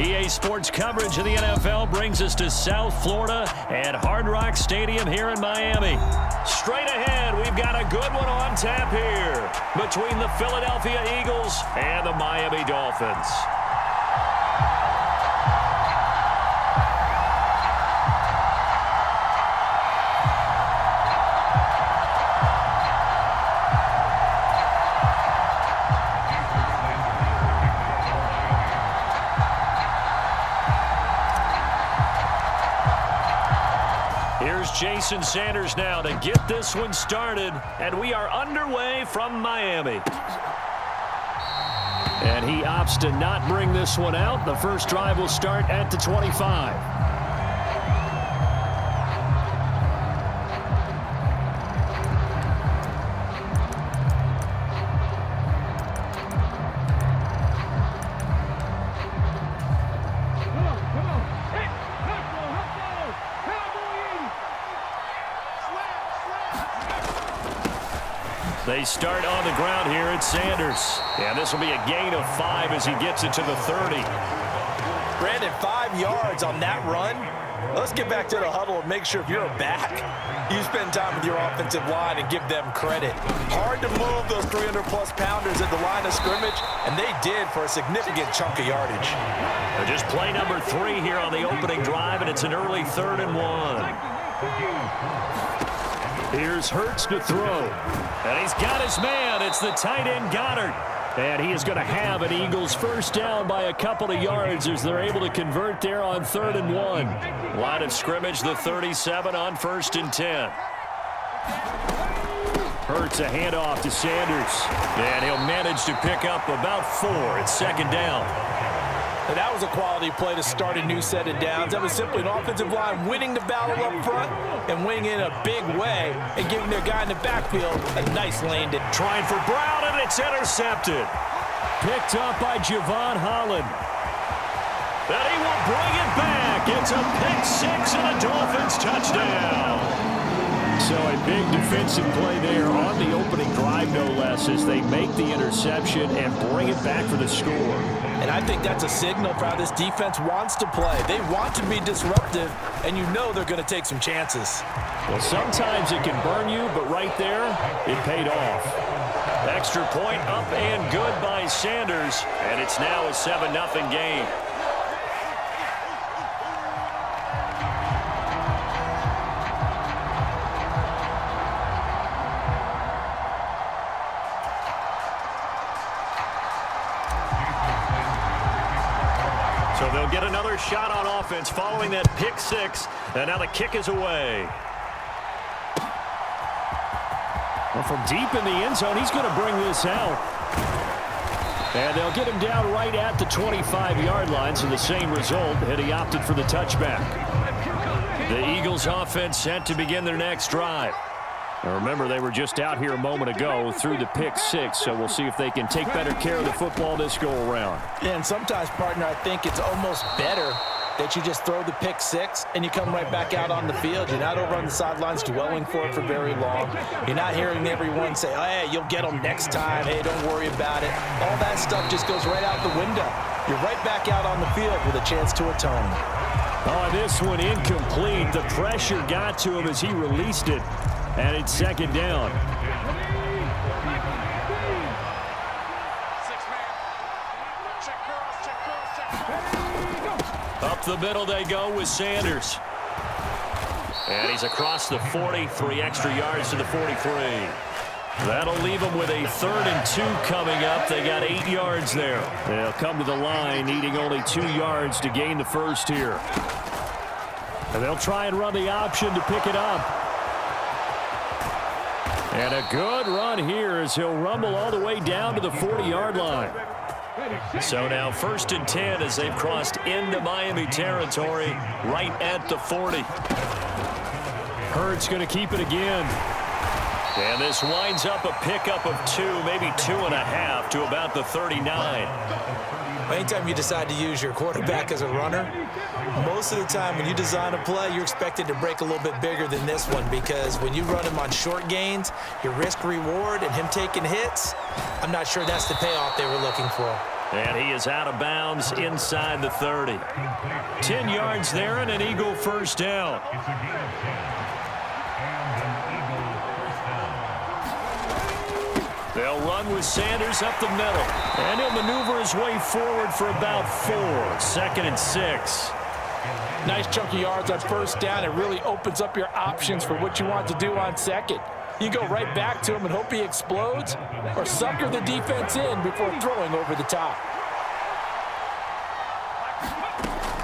EA Sports coverage of the NFL brings us to South Florida at Hard Rock Stadium here in Miami. Straight ahead, we've got a good one on tap here between the Philadelphia Eagles and the Miami Dolphins. Here's Jason Sanders now to get this one started, and we are underway from Miami. And he opts to not bring this one out. The first drive will start at the 25. They start on the ground here at Sanders. And this will be a gain of 5 as he gets it to the 30. Brandon, 5 yards on that run. Let's get back to the huddle and make sure if you're a back, you spend time with your offensive line and give them credit. Hard to move those 300-plus pounders at the line of scrimmage, and they did for a significant chunk of yardage. Just play number 3 here on the opening drive, and it's an early 3rd and 1. Here's Hurts to throw. And he's got his man. It's the tight end Goddard. And he is going to have an Eagles first down by a couple of yards as they're able to convert there on 3rd and 1. Line of scrimmage, the 37 on 1st and 10. Hurts a handoff to Sanders. And he'll manage to pick up about 4. It's 2nd down. And that was a quality play to start a new set of downs. That was simply an offensive line winning the battle up front and winning in a big way and giving their guy in the backfield a nice lane to trying for Brown, and it's intercepted. Picked up by Javon Holland. And he will bring it back. It's a pick 6 and a Dolphins touchdown. So a big defensive play there on the opening drive, no less, as they make the interception and bring it back for the score. And I think that's a signal for how this defense wants to play. They want to be disruptive, and you know they're going to take some chances. Well, sometimes it can burn you, but right there, it paid off. Extra point up and good by Sanders, and it's now a 7-0 game. So they'll get another shot on offense following that pick 6, and now the kick is away. Well, from deep in the end zone, he's going to bring this out. And they'll get him down right at the 25-yard line, so the same result, and he opted for the touchback. The Eagles offense set to begin their next drive. Now remember, they were just out here a moment ago through the pick 6, so we'll see if they can take better care of the football this go-around. Yeah, and sometimes, partner, I think it's almost better that you just throw the pick 6 and you come right back out on the field. You're not over on the sidelines dwelling for it for very long. You're not hearing everyone say, oh, hey, you'll get them next time. Hey, don't worry about it. All that stuff just goes right out the window. You're right back out on the field with a chance to atone. Oh, this one incomplete. The pressure got to him as he released it. And it's 2nd down. Up the middle they go with Sanders. And he's across the 40, 3 extra yards to the 43. That'll leave them with a 3rd and 2 coming up. They got 8 yards there. They'll come to the line needing only 2 yards to gain the first here. And they'll try and run the option to pick it up. And a good run here as he'll rumble all the way down to the 40-yard line. So now 1st and 10 as they've crossed into Miami territory right at the 40. Hurts going to keep it again. And this winds up a pickup of 2, maybe 2.5 to about the 39. Anytime you decide to use your quarterback as a runner, most of the time when you design a play, you're expected to break a little bit bigger than this one, because when you run him on short gains, your risk reward and him taking hits, I'm not sure that's the payoff they were looking for. And he is out of bounds inside the 30. 10 yards there and an Eagle first down. They'll run with Sanders up the middle. And he'll maneuver his way forward for about 4. 2nd and 6. Nice chunk of yards on first down. It really opens up your options for what you want to do on second. You go right back to him and hope he explodes, or sucker the defense in before throwing over the top.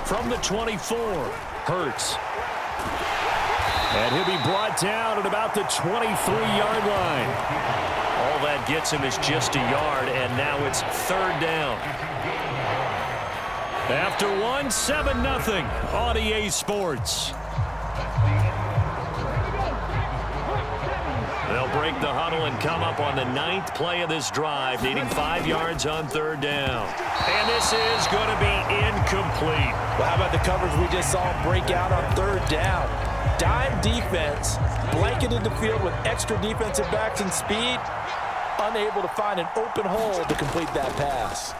From the 24, Hurts. And he'll be brought down at about the 23-yard line. All that gets him is just a yard, and now it's 3rd down. After 1, 7-0 on EA Sports. They'll break the huddle and come up on the 9th play of this drive, needing 5 yards on 3rd down. And this is going to be incomplete. Well, how about the coverage we just saw him break out on 3rd down? Dime defense, blanketed the field with extra defensive backs and speed, unable to find an open hole to complete that pass.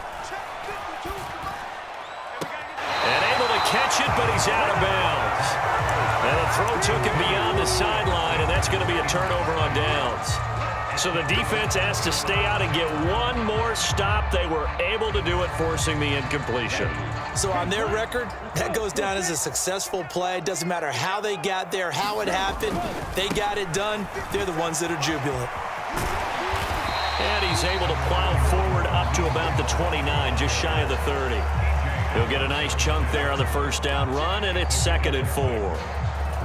And able to catch it, but he's out of bounds. And the throw took him beyond the sideline, and that's going to be a turnover on downs. So the defense has to stay out and get one more stop. They were able to do it, forcing the incompletion. So on their record, that goes down as a successful play. Doesn't matter how they got there, how it happened. They got it done. They're the ones that are jubilant. And he's able to plow forward up to about the 29, just shy of the 30. He'll get a nice chunk there on the first down run, and it's 2nd and 4.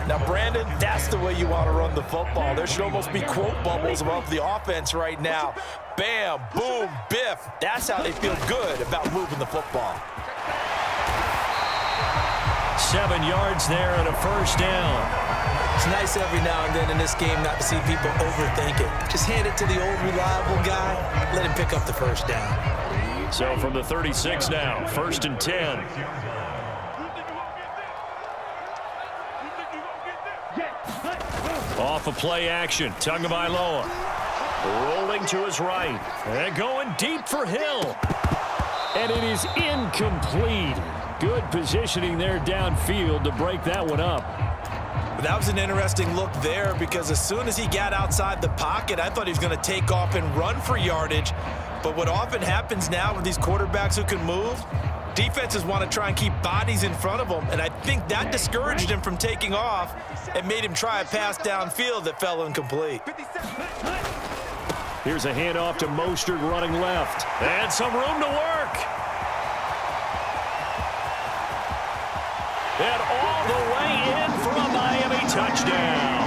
Now, Brandon, that's the way you want to run the football. There should almost be quote bubbles above the offense right now. Bam, boom, biff. That's how they feel good about moving the football. 7 yards there and a first down. It's nice every now and then in this game not to see people overthink it. Just hand it to the old reliable guy. Let him pick up the first down. So from the 36 now, 1st and 10. Off of play action, Tagovailoa. Rolling to his right. And going deep for Hill. And it is incomplete. Good positioning there downfield to break that one up. That was an interesting look there because as soon as he got outside the pocket, I thought he was going to take off and run for yardage. But what often happens now with these quarterbacks who can move, defenses want to try and keep bodies in front of them, and I think that discouraged him from taking off and made him try a pass downfield that fell incomplete. Here's a handoff to Mostert running left. And some room to work. And all the way in for a Miami touchdown.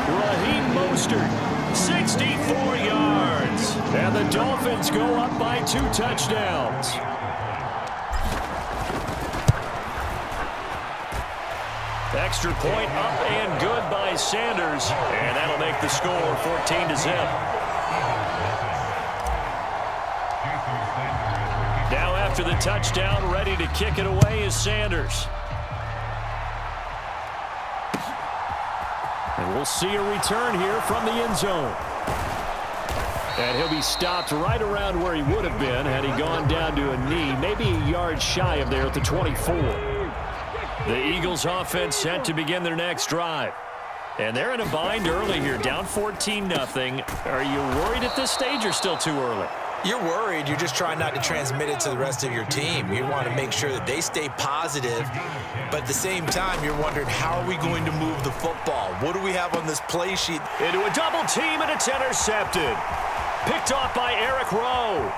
Raheem Mostert, 64 yards. And the Dolphins go up by 2 touchdowns. Extra point up and good by Sanders. And that'll make the score 14-0. Now after the touchdown, ready to kick it away is Sanders. And we'll see a return here from the end zone. And he'll be stopped right around where he would have been had he gone down to a knee, maybe a yard shy of there at the 24. The Eagles offense set to begin their next drive. And they're in a bind early here, down 14-0. Are you worried at this stage or still too early? You're worried. You're just trying not to transmit it to the rest of your team. You want to make sure that they stay positive, but at the same time, you're wondering, how are we going to move the football? What do we have on this play sheet? Into a double team, and it's intercepted. Picked off by Eric Rowe.